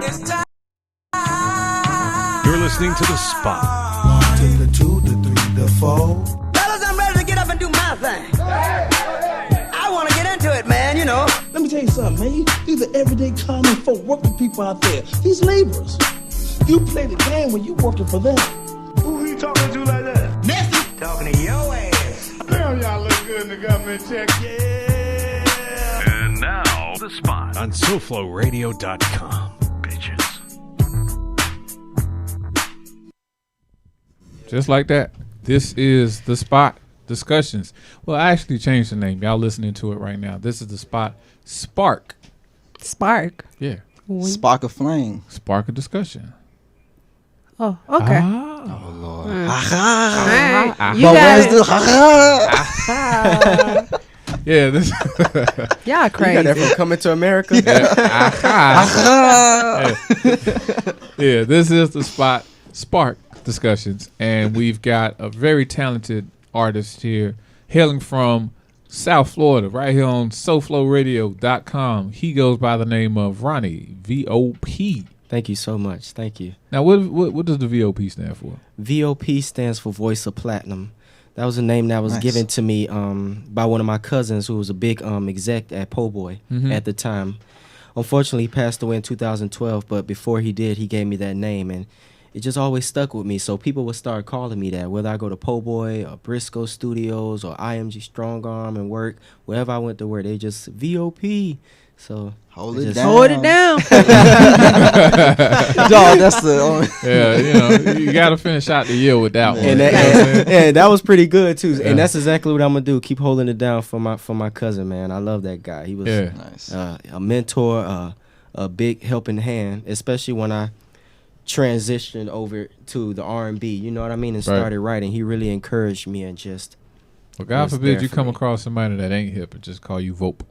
You're listening to The Spot. 1 to the 2, the 3, the 4. Fellas, I'm ready to get up and do my thing. I want to get into it, man, you know. Let me tell you something, man. These are everyday common folk, working people out there. These laborers. You play the game when you working for them. Who you talking to like that? Nasty. Talking to your ass. Damn, y'all look good in the government check. Yeah. And now, The Spot on SoFloRadio.com. Bitches. Just like that. This is The Spot Discussions. Well, I actually changed the name. Y'all listening to it right now. This is The Spot Spark. Spark. Yeah. Spark of flame. Spark of discussion. Oh, okay. Oh Lord. All right. You But got where's it. the Yeah, this. Y'all You crazy. got that from Coming to America? Yeah, this is The Spot Spark Discussions, and we've got a very talented artist here hailing from South Florida, right here on SoFloRadio.com. He goes by the name of Ronnie V.O.P. Thank you so much. Thank you. Now, what does the V.O.P. stand for? V.O.P. stands for Voice of Platinum. That was a name that was Nice. given to me by one of my cousins who was a big exec at Po' Boy at the time. Unfortunately, he passed away in 2012, but before he did, he gave me that name, and it just always stuck with me. So people would start calling me that, whether I go to Po' Boy or Briscoe Studios or IMG Strong Arm and work, wherever I went to work, they just V.O.P. So Hold I it just- down. Hold it down. Dog, that's the only. Yeah, you got to finish out the year with that one. And You know what I'm saying? that was pretty good too. Yeah. And that's exactly what I'm gonna do. Keep holding it down for my cousin, man. I love that guy. He was Yeah. Nice. a mentor, a big helping hand, especially when I transitioned over to the R&B. You know what I mean? And Right. started writing. He really encouraged me and just Well, God was forbid there you for come me. across somebody that ain't hip and just call you Vope.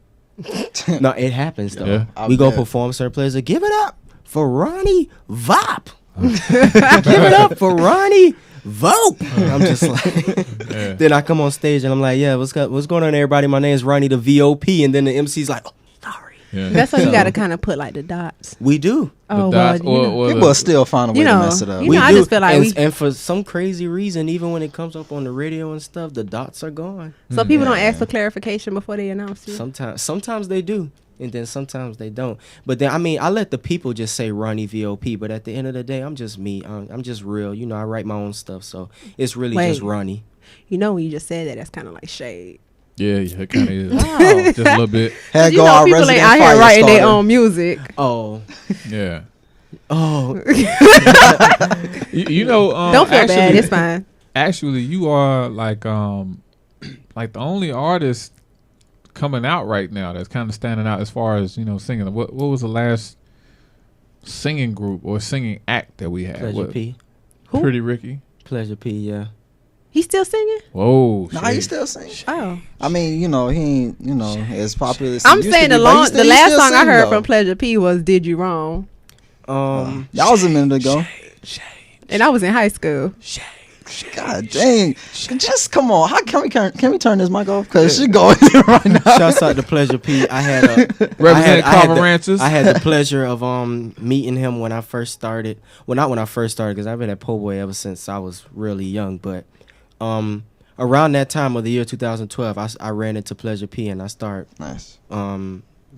no, it happens though. Yeah. I We go bet. perform certain places. Give it up for Ronnie V.O.P. Give it up for Ronnie V.O.P. I'm just like, Yeah. then I come on stage and I'm like, yeah, what's going on, everybody? My name's Ronnie the V.O.P. And then the MC's like, oh, sorry. Yeah. That's why you got to kind of put like the dots. We do. Oh, dots well, you know. or People will still find a way You to know, mess it up. you We know, I do. just feel like and for some crazy reason, even when it comes up on the radio and stuff, the dots are gone. so people don't ask for clarification before they announce you. Sometimes they do, and then sometimes they don't. But then I let the people just say Ronnie V.O.P. But at the end of the day, I'm just me. I'm just real. You know, I write my own stuff, so it's really just Wait. Ronnie. You know, when you just said that, that's kind of like shade. Yeah, it kind of is. Wow. Just a little bit. Had You go know, our people resident ain't out here fire writing their starter. own music. Oh, Yeah. oh, You know, Don't feel actually, bad. It's fine. Actually, you are like the only artist coming out right now that's kind of standing out as far as, you know, singing. What was the last singing group or singing act that we had? Pleasure What? P, Who? Pretty Ricky. Pleasure P, yeah. He's still singing? Whoa. Nah, shit. he still sing. Oh. I mean, you know, he ain't, you know, as popular as he I'm used saying to the be, but he last still song I sing, heard though. from Pleasure P was "Did You Wrong," That was a minute ago. and I was in high school. God dang. Just come on. How can we turn this mic off? Because she's going right now. Shouts out to Pleasure P. I had Representative Carver Ranches. I had the pleasure of meeting him when I first started. Well, not when I first started, because I've been at Po' Boy ever since I was really young. But around that time of the year 2012, I ran into Pleasure P and I started Nice.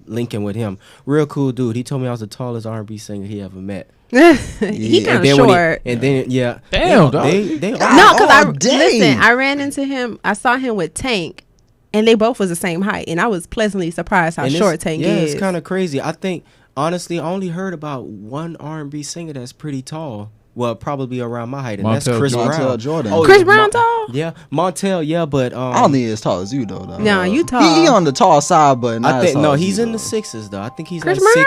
linking with him. Real cool dude. He told me I was the tallest R&B singer he ever met. He kind of short. And then yeah, Damn, dog. they No, because Oh, dang. listen, I ran into him. I saw him with Tank, and they both was the same height, and I was pleasantly surprised how and short it's, Tank yeah, is. it's kind of crazy. I think honestly, I only heard about one R&B singer that's pretty tall. Well, probably around my height, and that's Montel Chris Montel Brown. Jordan. Oh, Chris yeah, Brown tall? Yeah, Montel. Yeah, but I don't think he's as tall as you, though. Nah, you tall. He on the tall side, but not I as think tall no, as he's you, in the though. sixes though. I think he's Chris like Brown?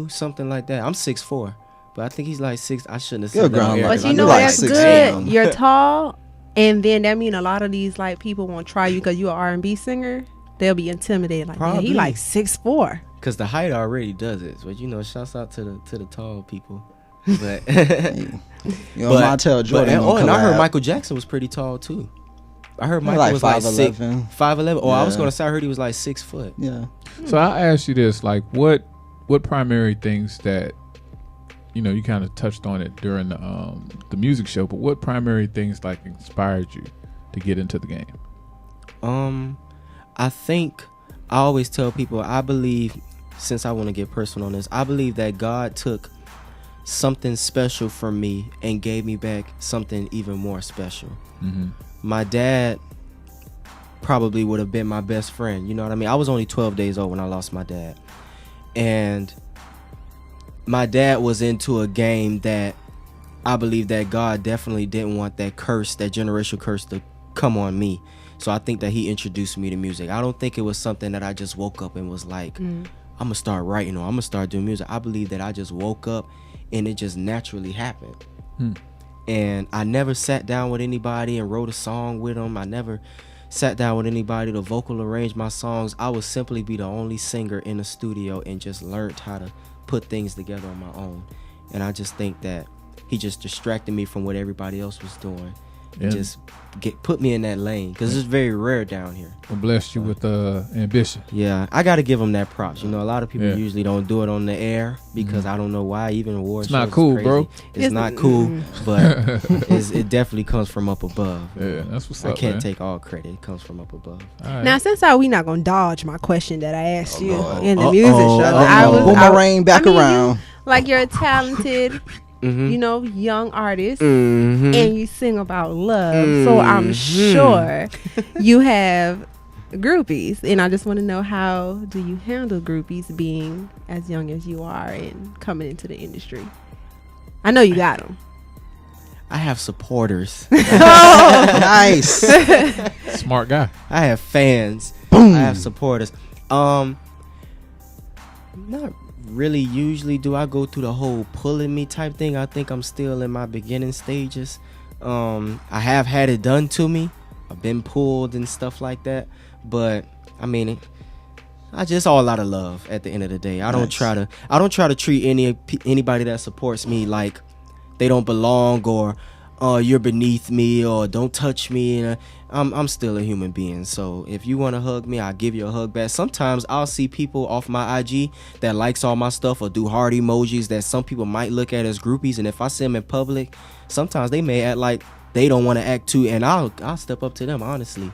6'2", something like that. I'm 6'4", but I think he's like 6. I shouldn't have Good said that. ground on air, like But 'cause you I know like that's 6'8". good. You're tall, and then that mean a lot of these like people won't try you because you're an R&B singer. They'll be intimidated. Like, man, he Probably. like 6'4". Cause the height already does it. But you know, shouts out to the tall people. But You know, Montel Jordan. and I heard Michael Jackson was pretty tall too. I heard Michael like was like 5'11". 5'11". Oh, I was Yeah. gonna say I heard he was like 6 foot. Yeah. So I'll ask you this: like, what primary things that you kind of touched on it during the music show, but what primary things like inspired you to get into the game? I think I always tell people, I believe, since I want to get personal on this, I believe that God took something special from me and gave me back something even more special. Mm-hmm. My dad probably would have been my best friend. You know what I mean? I was only 12 days old when I lost my dad. And my dad was into a game that I believe that God definitely didn't want that curse, that generational curse, to come on me. So I think that he introduced me to music. I don't think it was something that I just woke up and was like, I'm going to start writing or I'm going to start doing music. I believe that I just woke up and it just naturally happened. And I never sat down with anybody and wrote a song with them. I never sat down with anybody to vocal arrange my songs. I would simply be the only singer in the studio and just learned how to put things together on my own. And I just think that he just distracted me from what everybody else was doing. And just put me in that lane, because it's very rare down here. And blessed you with ambition. Yeah, I got to give him that props. A lot of people usually don't do it on the air because I don't know why. Even award shows, not cool, crazy. bro. It's not cool, but it definitely comes from up above. Yeah, that's what's up. I can't man. take all credit. It comes from up above. Right. Now, since we not gonna dodge my question that I asked you in the music show, boomerang back around. You're a talented, young artist, and you sing about love. So I'm sure you have groupies, and I just want to know, how do you handle groupies being as young as you are and coming into the industry? I know you got them. I have supporters. Nice. Smart guy. I have fans. Boom. I have supporters. Not really. Usually do I go through the whole pulling me type thing. I think I'm still in my beginning stages. I have had it done to me. I've been pulled and stuff like that. But I mean, I just all out of love at the end of the day. I don't try to treat anybody that supports me like they don't belong, or you're beneath me, or don't touch me. I'm still a human being. So if you want to hug me, I'll give you a hug back. Sometimes I'll see people off my IG that likes all my stuff or do heart emojis that some people might look at as groupies, and if I see them in public, sometimes they may act like they don't want to act too, and I'll step up to them honestly.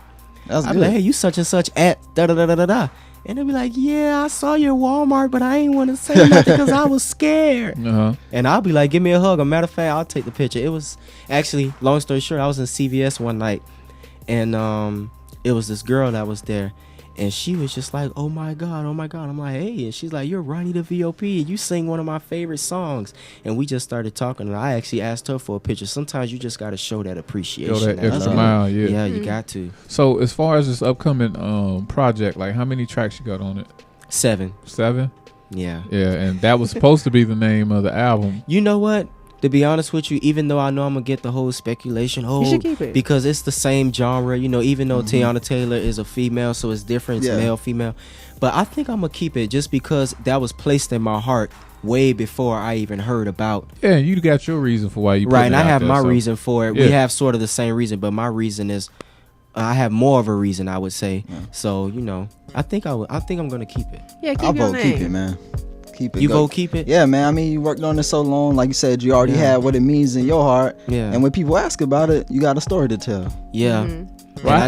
That's I'm good. like, hey, you such and such at da da da da da da. And they'll be like, yeah, I saw your Walmart, but I ain't want to say nothing because I was scared. And I'll be like, give me a hug. As a matter of fact, I'll take the picture. It was actually, long story short, I was in CVS one night, and it was this girl that was there, and she was just like, oh my God. I'm like, hey. And she's like, you're Ronnie the V.O.P. You sing one of my favorite songs. And we just started talking, and I actually asked her for a picture. Sometimes you just got to show that appreciation. Show that extra mile, yeah. Yeah, you got to. So as far as this upcoming project, like how many tracks you got on it? 7. 7? Yeah. Yeah, and that was supposed to be the name of the album. You know what? To be honest with you, even though I know I'm going to get the whole speculation, you should keep it. Because it's the same genre, even though Tiana Taylor is a female, so it's different, it's male, female. But I think I'm going to keep it just because that was placed in my heart way before I even heard about. Yeah, you got your reason for why you put it right, and I out have there, my so. reason for it. Yeah. We have sort of the same reason, but my reason is, I have more of a reason, I would say. Yeah. So, I think I'm going to keep it. Yeah, keep I'll your vote name. keep it, man. Keep it. You vote keep it? Yeah, man. I mean, you worked on it so long. Like you said, you already had what it means in your heart. Yeah. And when people ask about it, you got a story to tell. Yeah. Right.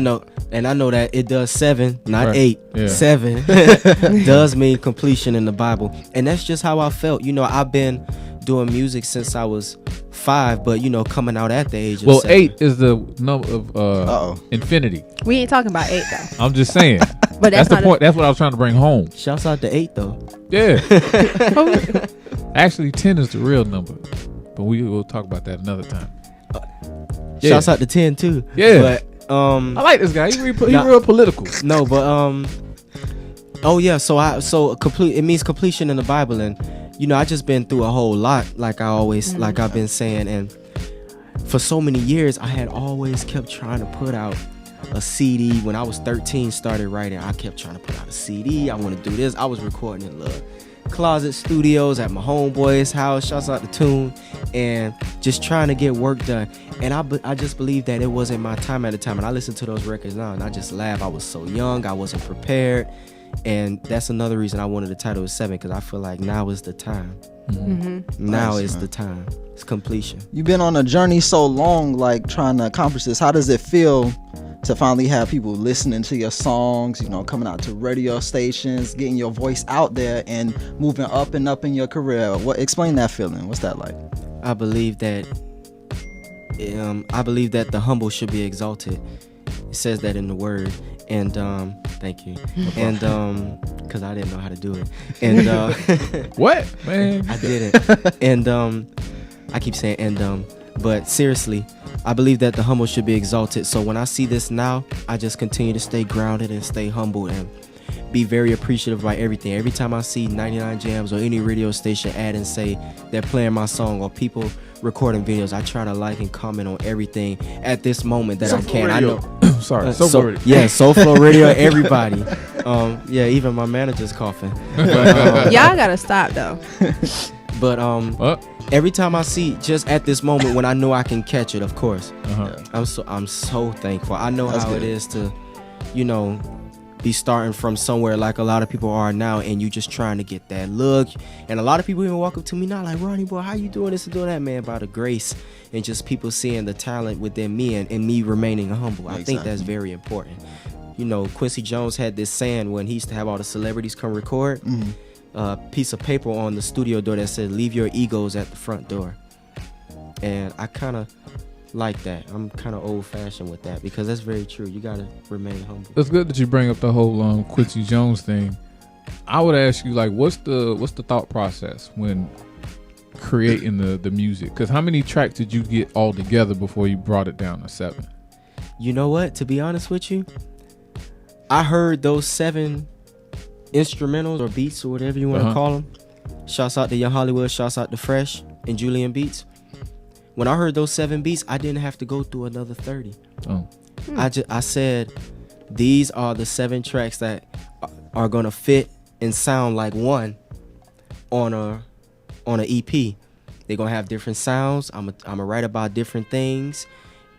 And I know that it does 7, not Right. 8. Yeah. 7 does mean completion in the Bible. And that's just how I felt. I've been doing music since I was 5, but coming out at the age of 7. 8 is the number of infinity. We ain't talking about 8 though. I'm just saying. But that's the point. That's what I was trying to bring home. Shouts out to 8 though. Yeah. Actually, 10 is the real number, but we will talk about that another time. Shouts out to 10 too. Yeah. But I like this guy. He real political. No, but oh yeah. So complete. It means completion in the Bible, and I just been through a whole lot. Like I always, like I've been saying, and for so many years, I had always kept trying to put out a CD. When I was 13, started writing. I kept trying to put out a CD. I want to do this. I was recording in little closet studios at my homeboy's house. Shouts out to Tune, and just trying to get work done. And I just believe that it wasn't my time at the time. And I listen to those records now, and I just laugh. I was so young. I wasn't prepared. And that's another reason I wanted the title of 7, because I feel like now is the time. Now Nice, is man. the time. It's completion. You've been on a journey so long, like trying to accomplish this. How does it feel to finally have people listening to your songs, you know, coming out to radio stations, getting your voice out there and moving up and up in your career? Explain that feeling. What's that like? I believe that the humble should be exalted. It says that in the word. And thank you. And because I didn't know how to do it. And What, man? I didn't. And I keep saying and but seriously, I believe that the humble should be exalted. So when I see this now, I just continue to stay grounded and stay humble and be very appreciative about everything. Every time I see 99 Jams or any radio station ad and say they're playing my song, or people recording videos, I try to like and comment on everything at this moment that I can. I know. Sorry. Soul Flow Radio, everybody. Yeah, even my manager's coughing. But, Y'all gotta stop though. but every time I see, just at this moment when I know I can catch it, of course, Uh-huh. I'm so thankful. I know That's how good. it is to, you know, be starting from somewhere like a lot of people are now, and you just trying to get that look. And a lot of people even walk up to me now like, Ronnie boy, how you doing this and doing that, man? By the grace and just people seeing the talent within me and me remaining humble. I think that's very important. You know, Quincy Jones had this saying when he used to have all the celebrities come record, a piece of paper on the studio door that said, leave your egos at the front door. And I kind of like that. I'm kind of old fashioned with that, because that's very true. You got to remain humble. It's good that you bring up the whole Quincy Jones thing. I would ask you, like, what's the thought process when creating the music? Because how many tracks did you get all together before you brought it down to 7? You know what? To be honest with you, I heard those 7 instrumentals or beats or whatever you want to call them. Shouts out to Young Hollywood, shouts out to Fresh and Julian Beats. When I heard those 7 beats, I didn't have to go through another 30. Oh. I said, these are the 7 tracks that are gonna fit and sound like one on a EP. They're gonna have different sounds. I'm gonna write about different things,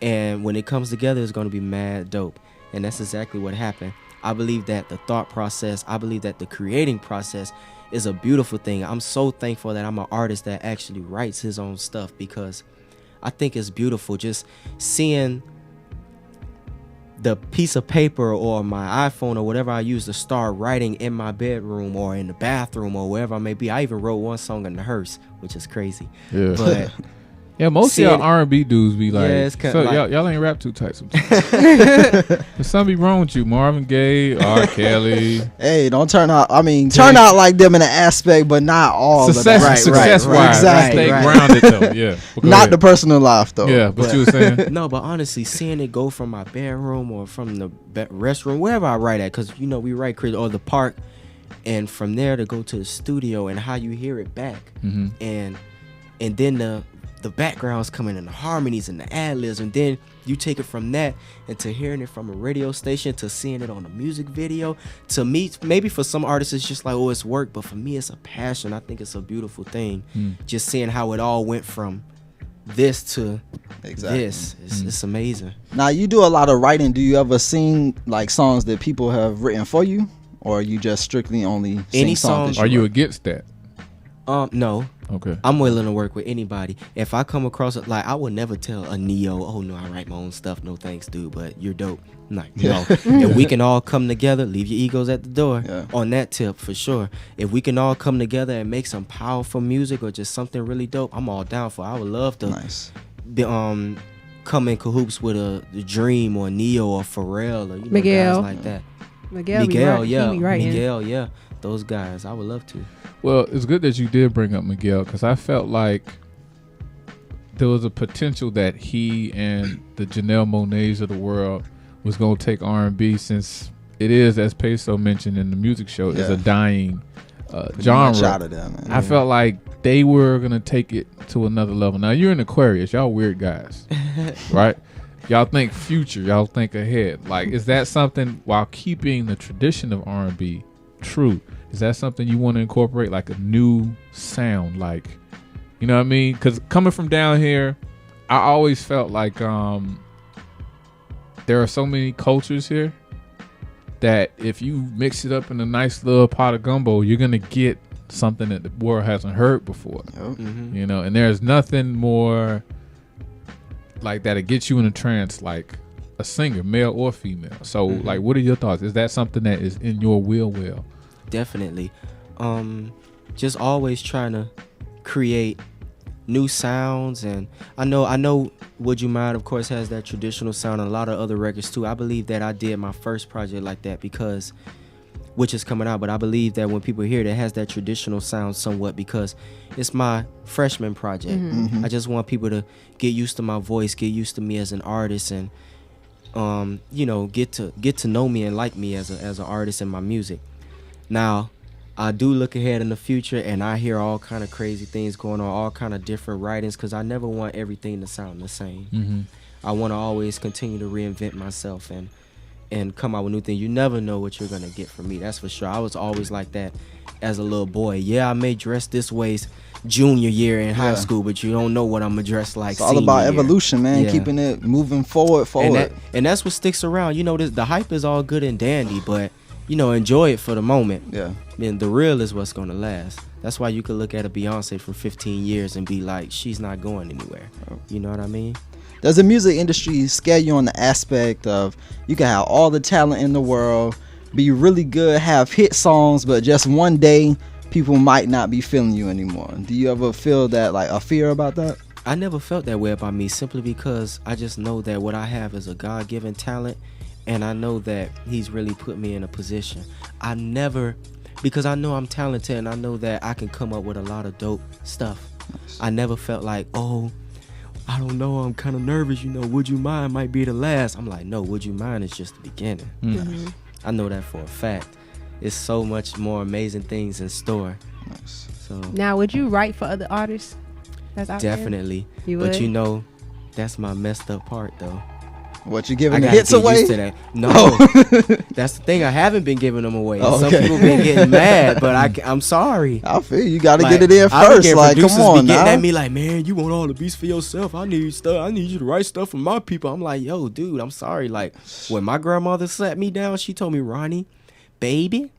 and when it comes together, it's gonna be mad dope. And that's exactly what happened. I believe that the thought process, I believe that the creating process is a beautiful thing. I'm so thankful that I'm an artist that actually writes his own stuff, because I think it's beautiful just seeing the piece of paper or my iPhone or whatever I use to start writing in my bedroom or in the bathroom or wherever I may be. I even wrote one song in the hearse, which is crazy. Yeah. But yeah, most of y'all R&B dudes be like, it's kinda so like- y'all ain't rap too tight sometimes. There's something be wrong with you. Marvin Gaye, R. Kelly. Hey, don't turn out. I mean, turn out like them in an aspect, but not all of Success, that. success wise. Exactly. Stay right. grounded though. Yeah. But go Not ahead. the personal life though. Yeah, but you were saying. no, but honestly, seeing it go from my bedroom or from the restroom, wherever I write at, because, you know, we write or the park, and from there to go to the studio and how you hear it back. And then the backgrounds coming in, the harmonies and the ad-libs, and then you take it from that and to hearing it from a radio station to seeing it on a music video. To me, maybe for some artists it's just like, oh, it's work, but for me it's a passion. I think it's a beautiful thing, just seeing how it all went from this to this. It's amazing. Now you do a lot of writing. Do you ever sing like songs that people have written for you, or you just strictly only sing Any songs? song- Are you against that? No. Okay. I'm willing to work with anybody. If I come across it, like, I would never tell a Neo, oh no, I write my own stuff, no thanks, dude, but you're dope. Like, no. If we can all come together, leave your egos at the door. On that tip, for sure. If we can all come together and make some powerful music or just something really dope, I'm all down for it. I would love to be, come in cahoots with the Dream or Neo or Pharrell or Miguel. guys like that. Miguel, Miguel, yeah. Those guys, I would love to. Well, it's good that you did bring up Miguel, because I felt like there was a potential that he and the Janelle Monáes of the world was going to take R&B, since it is, as Peso mentioned in the music show, is a dying genre. Out of them, man. I felt like they were going to take it to another level. Now, you're in Aquarius. Y'all weird guys, right? Y'all think future. Y'all think ahead. Like, is that something, while keeping the tradition of R&B true, is that something you want to incorporate, like a new sound? Like, you know what I mean? Because coming from down here, I always felt like there are so many cultures here, that if you mix it up in a nice little pot of gumbo, you're gonna get something that the world hasn't heard before. You know, and there's nothing more like that. It gets you in a trance, like a singer, male or female. So, like, what are your thoughts? Is that something that is in your will? Definitely. Just always trying to create new sounds, and I know Would You Mind, of course, has that traditional sound, and a lot of other records too. I believe that I did my first project like that because, which is coming out, but I believe that when people hear it, it has that traditional sound somewhat because it's my freshman project. I just want people to get used to my voice, get used to me as an artist, and you know, get to know me and like me as an artist and my music. Now, I do look ahead in the future, and I hear all kind of crazy things going on, all kind of different writings, because I never want everything to sound the same. I want to always continue to reinvent myself and come out with new things. You never know what you're going to get from me, that's for sure. I was always like that as a little boy. Yeah, I may dress this way junior year in high school, but you don't know what I'm going to dress like. It's all about evolution, man. Yeah. Keeping it moving forward. And that's what sticks around. You know, the hype is all good and dandy, but you know, enjoy it for the moment. Yeah. Then the real is what's gonna last. That's why you could look at a Beyonce for 15 years and be like, she's not going anywhere. You know what I mean? Does the music industry scare you on the aspect of you can have all the talent in the world, be really good, have hit songs, but just one day people might not be feeling you anymore? Do you ever feel that, like, a fear about that? I never felt that way about me, simply because I just know that what I have is a God-given talent. And I know that he's really put me in a position. Because I know I'm talented, and I know that I can come up with a lot of dope stuff. I never felt like, oh, I don't know, I'm kind of nervous, you know, Would You Mind might be the last. I'm like, no, Would You Mind is just the beginning. I know that for a fact. It's so much more amazing things in store. So now, would you write for other artists that's out definitely. there? You would? But you know, that's my messed up part though. What, you giving the hits away? Used to that. No, that's the thing. I haven't been giving them away. Okay. Some people been getting mad, but I'm sorry. I feel you got to Like, get it in first. Like, come on, be now. getting at me like, man, you want all the beats for yourself. I need you to write stuff for my people. I'm like, yo, dude, I'm sorry. Like, when my grandmother sat me down, she told me, Ronnie, baby,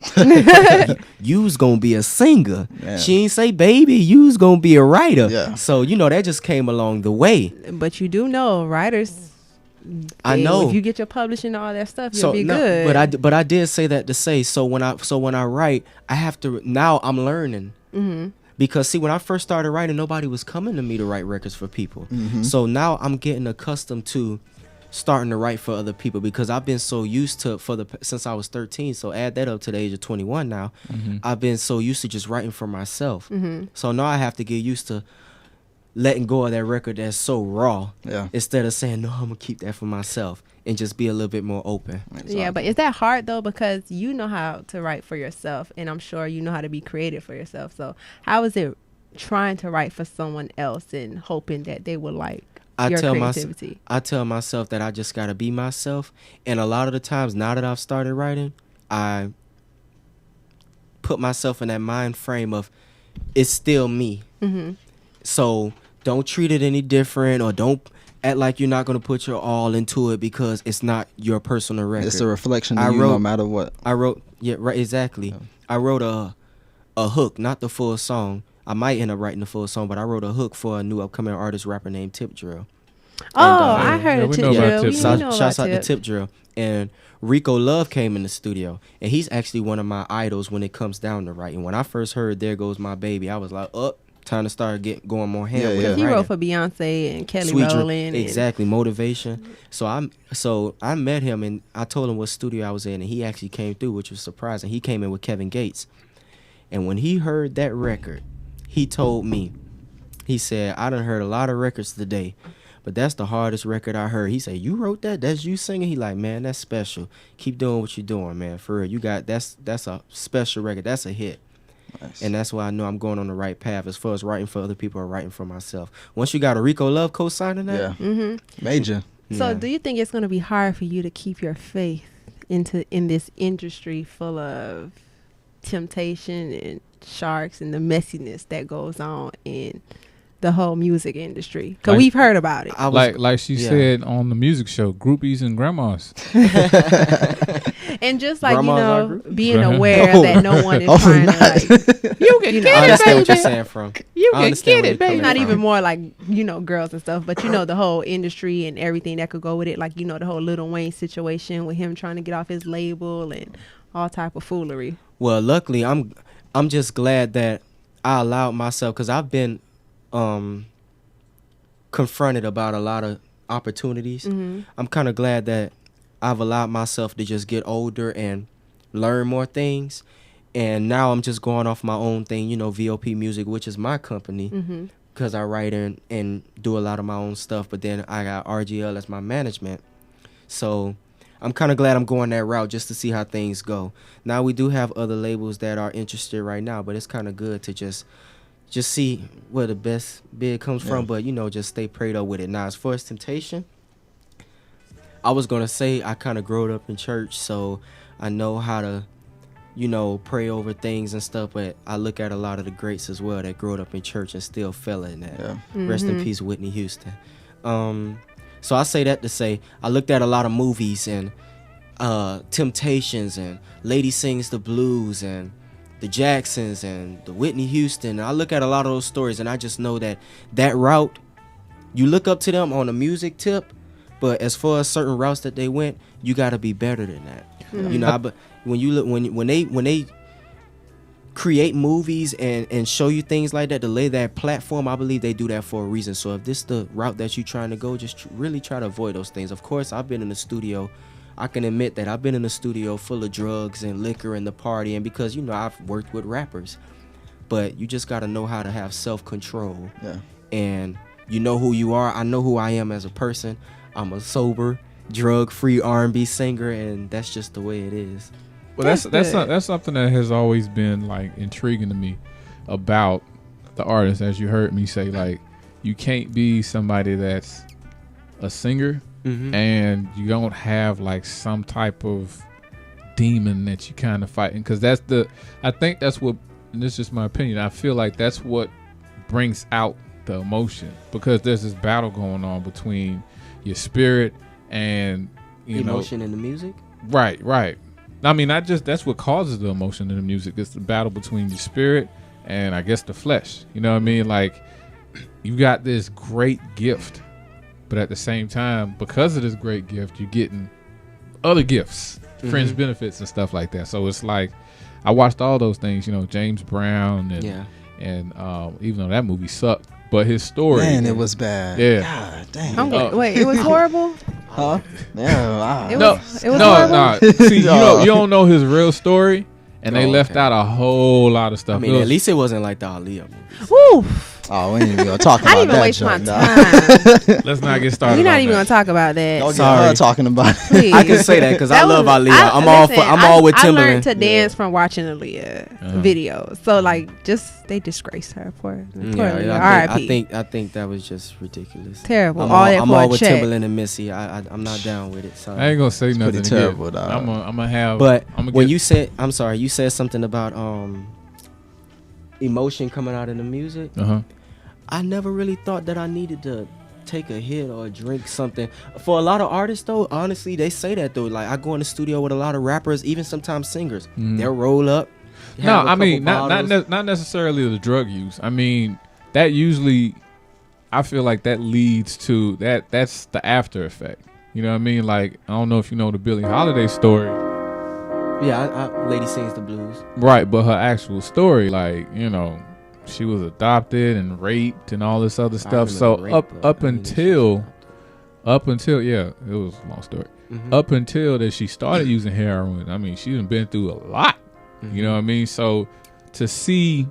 you's gonna be a singer. Man. She ain't say baby, you's gonna be a writer. Yeah. So you know that just came along the way. But you do know writers. I know. If you get your publishing and all that stuff, you'll be good. But I did say that to say, so when I write, I have to, now I'm learning. Because see, when I first started writing, nobody was coming to me to write records for people. So now I'm getting accustomed to starting to write for other people, because I've been so used to since I was 13. So add that up to the age of 21 now. I've been so used to just writing for myself. So now I have to get used to letting go of that record that's so raw, instead of saying, no, I'm gonna keep that for myself, and just be a little bit more open. Yeah, but is that hard though? Because you know how to write for yourself, and I'm sure you know how to be creative for yourself. So how is it trying to write for someone else and hoping that they will like your creativity? I tell myself that I just gotta be myself, and a lot of the times now that I've started writing, I put myself in that mind frame of it's still me. So don't treat it any different, or don't act like you're not going to put your all into it, because it's not your personal record. It's a reflection of you no matter what. I wrote, yeah, right, exactly. Yeah. I wrote a hook, not the full song. I might end up writing the full song, but I wrote a hook for a new upcoming artist rapper named Tip Drill. I heard of Tip Drill. Shouts out to Tip Drill. And Rico Love came in the studio, and he's actually one of my idols when it comes down to writing. When I first heard There Goes My Baby, I was like, time to start going more hand with it. He wrote for Beyonce and Kelly Rowland. Exactly, motivation. So I met him, and I told him what studio I was in, and he actually came through, which was surprising. He came in with Kevin Gates, and when he heard that record, he told me, he said, I done heard a lot of records today, but that's the hardest record I heard. He said, you wrote that? That's you singing? He like, man, that's special. Keep doing what you're doing, man. For real, that's a special record. That's a hit. Nice. And that's why I know I'm going on the right path as far as writing for other people or writing for myself. Once you got a Rico Love co-signing that, major. So do you think it's going to be hard for you to keep your faith in this industry full of temptation and sharks and the messiness that goes on, and the whole music industry? Because Like- we've heard about it. Like she said on the music show, groupies and grandmas. And just like, Grandmas are being Uh-huh. aware that no one is Hopefully trying to like, You can You know, I I understand what you're baby. saying from. You I can understand get where it, you're coming baby. not from. even more like, girls and stuff, but the whole industry and everything that could go with it. Like, the whole Lil Wayne situation with him trying to get off his label and all type of foolery. Well, luckily, I'm just glad that I allowed myself, because I've been confronted about a lot of opportunities. I'm kind of glad that I've allowed myself to just get older and learn more things. And now I'm just going off my own thing, V.O.P. Music, which is my company, because I write and do a lot of my own stuff. But then I got RGL as my management. So I'm kind of glad I'm going that route just to see how things go. Now, we do have other labels that are interested right now, but it's kind of good to just see where the best bid comes from, but, just stay prayed up with it. Now, as far as Temptation, I was going to say I kind of grew up in church, so I know how to, pray over things and stuff, but I look at a lot of the greats as well that grew up in church and still fell in that. Yeah. Rest in peace, Whitney Houston. So I say that to say I looked at a lot of movies and Temptations and Lady Sings the Blues and the Jacksons and the Whitney Houston. I look at a lot of those stories and I just know that route, you look up to them on a music tip, but as far as certain routes that they went, you got to be better than that. But when you look when they create movies and show you things like that to lay that platform, I believe they do that for a reason. So if this is the route that you're trying to go, just really try to avoid those things. Of course, I've been in the studio. I can admit that I've been in the studio full of drugs and liquor and the party, and because I've worked with rappers, but you just got to know how to have self-control. Yeah. And you know who you are. I know who I am as a person. I'm a sober, drug-free R&B singer, and that's just the way it is. Well, that's something that has always been like intriguing to me about the artist. As you heard me say, like, you can't be somebody that's a singer and you don't have like some type of demon that you kind of fighting, because I think that's what, and this is just my opinion, I feel like that's what brings out the emotion, because there's this battle going on between your spirit and emotion in the music. Right. I mean, that's what causes the emotion in the music. It's the battle between your spirit and I guess the flesh. You know what I mean? Like, you got this great gift, but at the same time, because of this great gift, you're getting other gifts, fringe benefits and stuff like that. So it's like, I watched all those things, James Brown and even though that movie sucked, but his story, Man, it was bad. Yeah. God damn. Wait, it was horrible? Huh? Yeah. It no, was horrible? no. See, you don't know his real story, and they left out a whole lot of stuff. I mean, at least it wasn't like the Aaliyah movie. Woo! Oh, we ain't even gonna talk about I didn't even that waste my joke, time. Let's not get started. We're not on even that. going to talk about that. Don't get Sorry. her talking about it. Please. I can say that because I love Aaliyah. I'm all with I Timberland. learned to dance from watching Aaliyah videos. So, like, they disgraced her for R.I.P. I think that was just ridiculous. Terrible. I'm all all with check. Timberland and Missy. I'm not down with it. Sorry. I ain't gonna say nothing. pretty terrible, again. dog. I'm gonna have. But I'm when you said, I'm sorry, you said something about emotion coming out in the music. I never really thought that I needed to take a hit or drink something. For a lot of artists, though, honestly, they say that though. Like, I go in the studio with a lot of rappers, even sometimes singers. They'll roll up. No, I mean not necessarily the drug use. I mean, that usually, I feel like that leads to that. That's the after effect. You know what I mean? Like, I don't know if you know the Billie Holiday story. Yeah, Lady Sings the Blues. Right, but her actual story, like, she was adopted and raped and all this other stuff. So up until yeah, it was a long story. Up until that she started using heroin, I mean, she's been through a lot. You know what I mean? So to see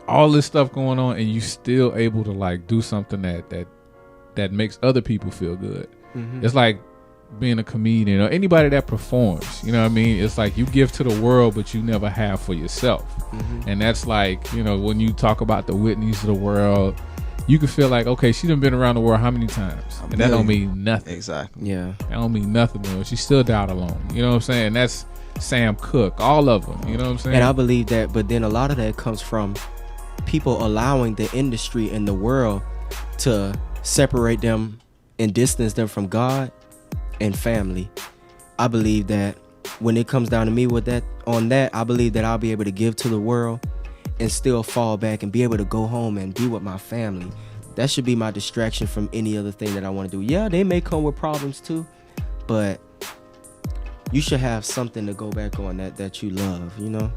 all this stuff going on and you still able to like do something that makes other people feel good. It's like being a comedian or anybody that performs, you know what I mean? It's like you give to the world, but you never have for yourself. And that's like, when you talk about the Whitneys of the world, you can feel like, okay, she done been around the world how many times? And that don't mean nothing. Exactly. Yeah. That don't mean nothing to her. She still died alone. You know what I'm saying? That's Sam Cooke, all of them. You know what I'm saying? And I believe that, but then a lot of that comes from people allowing the industry and the world to separate them and distance them from God and family. I believe that when it comes down to me with that, I believe that I'll be able to give to the world and still fall back and be able to go home and be with my family. That should be my distraction from any other thing that I want to do. Yeah, they may come with problems too, but you should have something to go back on that you love, you know?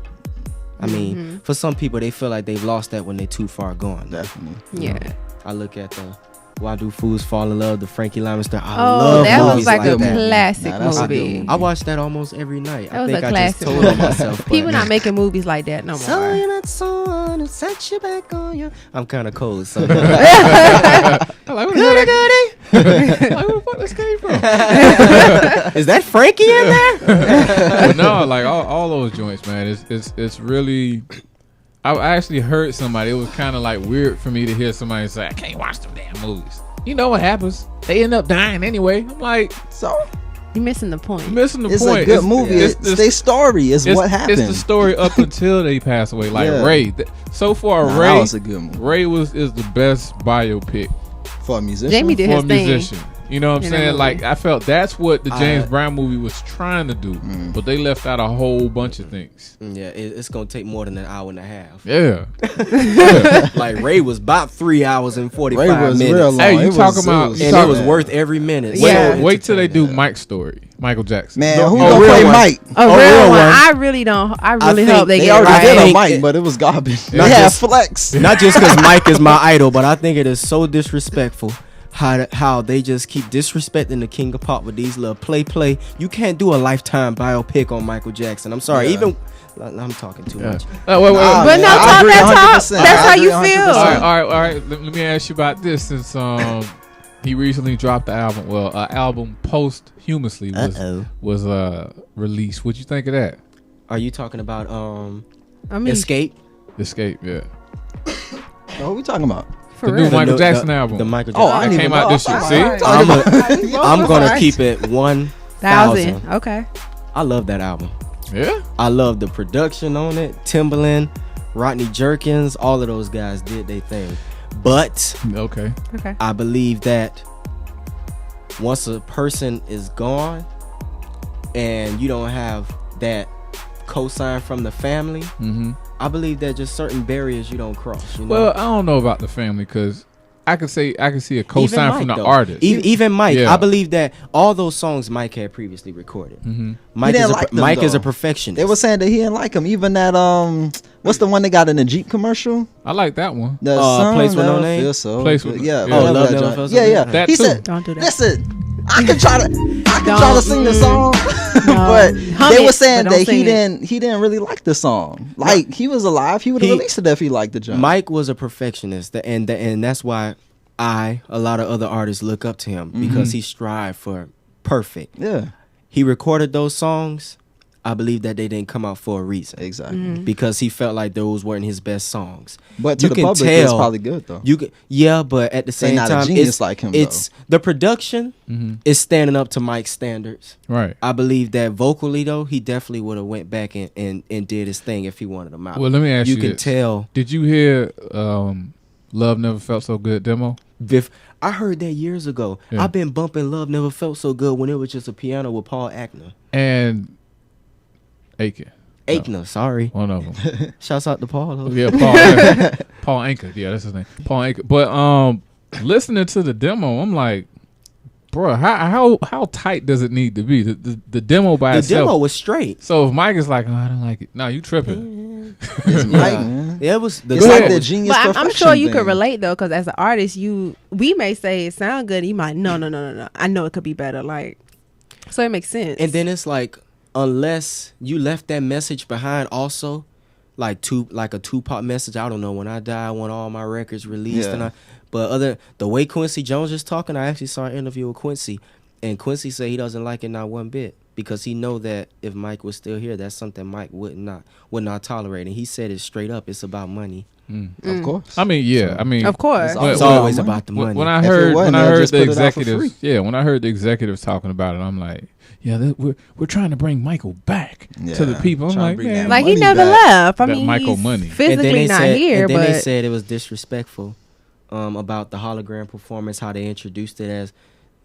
I mean, for some people, they feel like they've lost that when they're too far gone. Definitely. Yeah. I look at the Why Do Fools Fall in Love, the Frankie Lyman story. I love that movies was like a that. classic Nah, that's a good movie. one. I watch that almost every night. That I was think a I just classic told on movie. myself. People not making movies like that no So more. you're not someone who set you back on your. I'm kind of cold, so. I'm like, where the fuck this came from? Is that Frankie in there? But no, like all those joints, man. It's really. I actually heard somebody. It was kind of like weird for me to hear somebody say, "I can't watch them damn movies." You know what happens? They end up dying anyway. I'm like, So You're missing the point. you're missing the it's point. a good movie. It's their story is what happened. It's the story up until they pass away. Like Yeah. Ray. So far, Nah, Ray that was a good movie. Ray is the best biopic For a musician. Jamie did for a his thing. musician. You know what I'm in that saying? movie. Like, I felt that's what the James I- Brown movie was trying to do, but they left out a whole bunch of things. Yeah, it's gonna take more than an hour and a half. Yeah. Like Ray was about 3 hours and 45 Ray was minutes. real long. Hey, you It talking was- about- it was And Talk- it was worth every minute. Yeah. So Wait till they do entertaining. Mike's story, Michael Jackson. Man, No, who no, gonna real play one. Mike? A real real one. one. I really don't. I really think hope they They get it already did right. a Mike, It- but it was garbage. Not They had just- flex. Not just because Mike is my idol, but I think it is so disrespectful how they just keep disrespecting the King of Pop with these little play. You can't do a Lifetime biopic on Michael Jackson. I'm sorry. Yeah. Even I'm talking too Yeah. much. Wait. But no, man, I talk agree that 100%. talk. That's I how agree you 100%. feel. All right. Let me ask you about this. Since he recently dropped the album. Well, album posthumously was released. What'd you think of that? Are you talking about I mean, Escape? Escape. Yeah. What are we talking about? for The new real. Michael The- Jackson the- album. The Michael Oh, Jackson. I That didn't came even out know. this year. See? I'm gonna keep it 1,000. 1,000. Okay. I love that album. Yeah. I love the production on it. Timbaland, Rodney Jerkins, all of those guys did their thing. But Okay. Okay. I believe that once a person is gone and you don't have that cosign from the family, Mm-hmm. I believe that just certain barriers you don't cross. You know? Well, I don't know about the family because I could see a Even cosign Mike, from the though. artist. Even Mike, Yeah. I believe that all those songs Mike had previously recorded. Mm-hmm. Mike didn't is like them, Mike is a though. perfectionist. They were saying that he didn't like him. Even that what's the one they got in the Jeep commercial? I like that one. The Place with No never Name? feels so Place good. with- Yeah, yeah. whatever Love that Never joint. Felt So Yeah, Good? yeah. That He too. said, Don't do that. listen, I can try to sing the No. song, but Hum they it, were saying but don't that he sing it. didn't really like the song. Like he was alive, he would have He- released it if he liked the joint. Mike was a perfectionist, and that's why a lot of other artists look up to him because he strived for perfect. Yeah, He recorded those songs. I believe that they didn't come out for a reason. exactly. Because he felt like those weren't his best songs. But to the public, it's probably good though. But at the They same not a time, genius it's like him, It's the production is standing up to Mike's standards. Right. I believe that vocally though, he definitely would have went back and did his thing if he wanted them out. Well, let me ask you You can this. tell. Did you hear Love Never Felt So Good demo? I heard that years ago. Yeah. I've been bumping Love Never Felt So Good when it was just a piano with Paul Ackner. And Aiken. Ackner, sorry. One of them. Shouts out to Paul. Though. Yeah, Paul. Paul Anka. Yeah, that's his name. Paul Anka. But listening to the demo, I'm like, bro, how tight does it need to be? The demo by The itself. demo was straight. So if Mike is like, oh, I don't like it. No, you tripping. It's Mike, man. Yeah, it was the It's demo like the was- genius. But I'm perfection sure you thing. could relate though, because as an artist, we may say it sound good. You might no. I know it could be better. Like, so it makes sense. And then it's like, unless you left that message behind also, like a Tupac message. I don't know, when I die I want all my records released. Yeah. But the way Quincy Jones is talking, I actually saw an interview with Quincy, and Quincy said he doesn't like it not one bit because he know that if Mike was still here, that's something Mike would not tolerate. And he said it straight up. It's about money. Of course. I mean, yeah. I mean, Of course. It's always about the money. when I If it heard wasn't, when I they'll heard just the put it out for executives, free. when I heard the executives talking about it, I'm like, yeah, we're trying to bring Michael back to the Yeah, people. I'm trying to like, bring man, that Like he money never back. left. I That mean, Michael he's money. physically not here, and then they but said it was disrespectful about the hologram performance, how they introduced it as,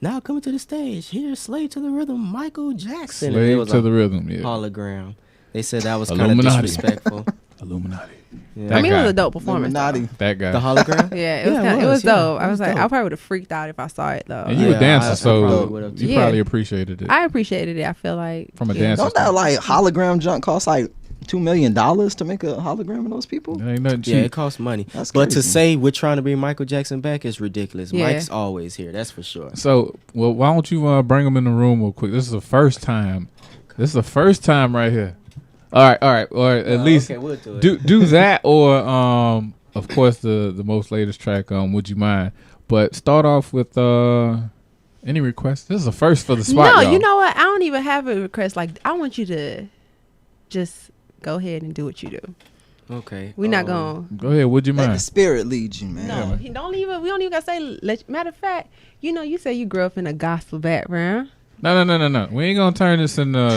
now coming to the stage, here's Slave to the Rhythm, Michael Jackson. And it Slave was to a the rhythm. Yeah, hologram. They said that was kind of Illuminati. disrespectful. Illuminati. Yeah. That I mean, it guy. was a dope performance. Illuminati. That guy. The hologram? Yeah, it was. Yeah, Kinda, it was yeah. dope. I It was like, dope. I probably would have freaked out if I saw it though. And you were dancing, I so probably would've you too. probably Yeah. appreciated it. I appreciated it. I feel like From a yeah. dancer. Don't that like hologram junk cost like $2 million to make a hologram of those people? It ain't nothing cheap. Yeah, it costs money. That's But to crazy. say we're trying to bring Michael Jackson back is ridiculous. Yeah. Mike's always here, that's for sure. So, well, why don't you bring him in the room real quick? This is the first time. This is the first time right here. All right. Or at least okay, we'll do it. do that, or of course the most latest track. Would you mind? But start off with any requests. This is a first for the spot. No, y'all. you know what? I don't even have a request. Like I want you to just go ahead and do what you do. Okay. We're not going. Go ahead. Would you Let the mind? spirit lead you, man. No, he don't even. We don't even gotta say. Matter of fact, you say you grew up in a gospel background. No. We ain't gonna turn this into. No.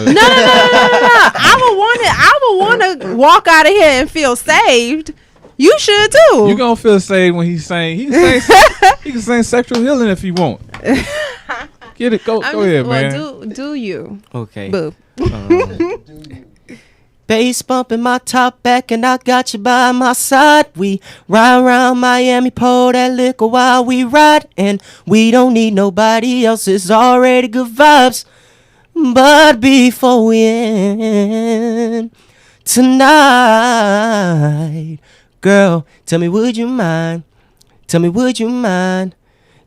I would want to walk out of here and feel saved. You should too. You gonna feel saved when he's saying he can sing sexual healing if he want. Get it. Go ahead, man. Do you? Okay. Boo. Bass bumping my top back and I got you by my side. We ride around Miami, pour that liquor while we ride. And we don't need nobody else, it's already good vibes. But before we end tonight, girl, tell me would you mind? Tell me would you mind?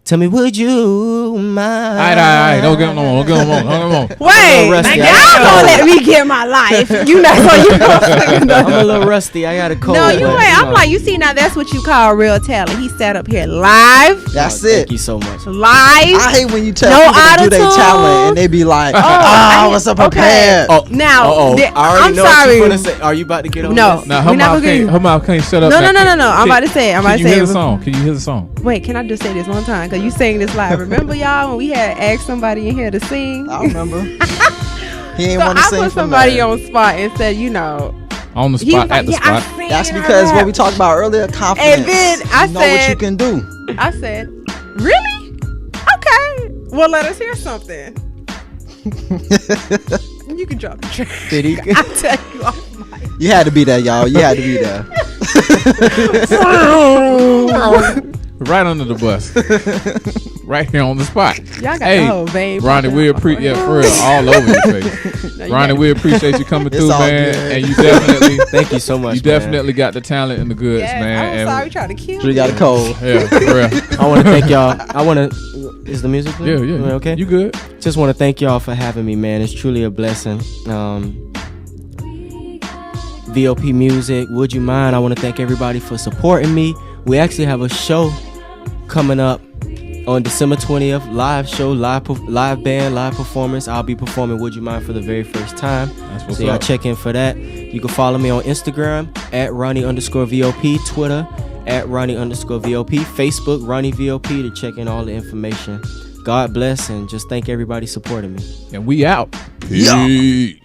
Tell me would you mind? All right. Don't get him on. Wait, rusty. y'all gonna let me get my life? You not so you gonna I'm a little rusty, I got a cold. No, you but, ain't. I'm know. like, you see, now that's what you call real talent. He sat up here live. That's Thank it. you so much. I hate when you tell No people to do their auto-tune. talent and they be like, I "Oh, what's up prepared?" Oh, Now, I already I'm know what sorry. you're gonna say. Are you about to get on No. this? Now We not gonna her mouth can't shut up. No. Now, I'm about to say it. Can you hear the song? Can you hear the song? Wait, can I just say this one time? Because you sang this live. Remember, y'all, when we had asked somebody in here to sing? I remember. He ain't So want to I sing put for somebody nothing. on spot and said, On the he spot, was like, at the yeah, spot. I sang That's and I because what rapped. we talked about earlier, confidence. And then I you know what you said- can do. I said, really? Okay. Well, let us hear something. You can drop the track. Did he? I'll tell you off mic. You had to be there, y'all. You had to be there. Right under the bus. Right here on the spot. Y'all got the whole vein. Ronnie, popping we out my appreciate phone. for real, all over your face. No, you Ronnie, got- we appreciate you coming It's through, all man. good. And you definitely, Thank you so much. you definitely got the talent and the goods, Yeah, man. I'm And sorry, trying to kill Drew you. got a cold. yeah, for real. I want to thank y'all. Is the music good? Yeah. Okay. You good? Just want to thank y'all for having me, man. It's truly a blessing. V.O.P. Music, would you mind? I want to thank everybody for supporting me. We actually have a show coming up on December 20th. Live show, live band, live performance. I'll be performing Would You Mind for the very first time. That's what's So y'all up. check in for that. You can follow me on Instagram at Ronnie_VOP, Twitter at Ronnie_VOP, Facebook Ronnie V.O.P. to check in all the information. God bless and just thank everybody supporting me. And we out. Yeah. Peace.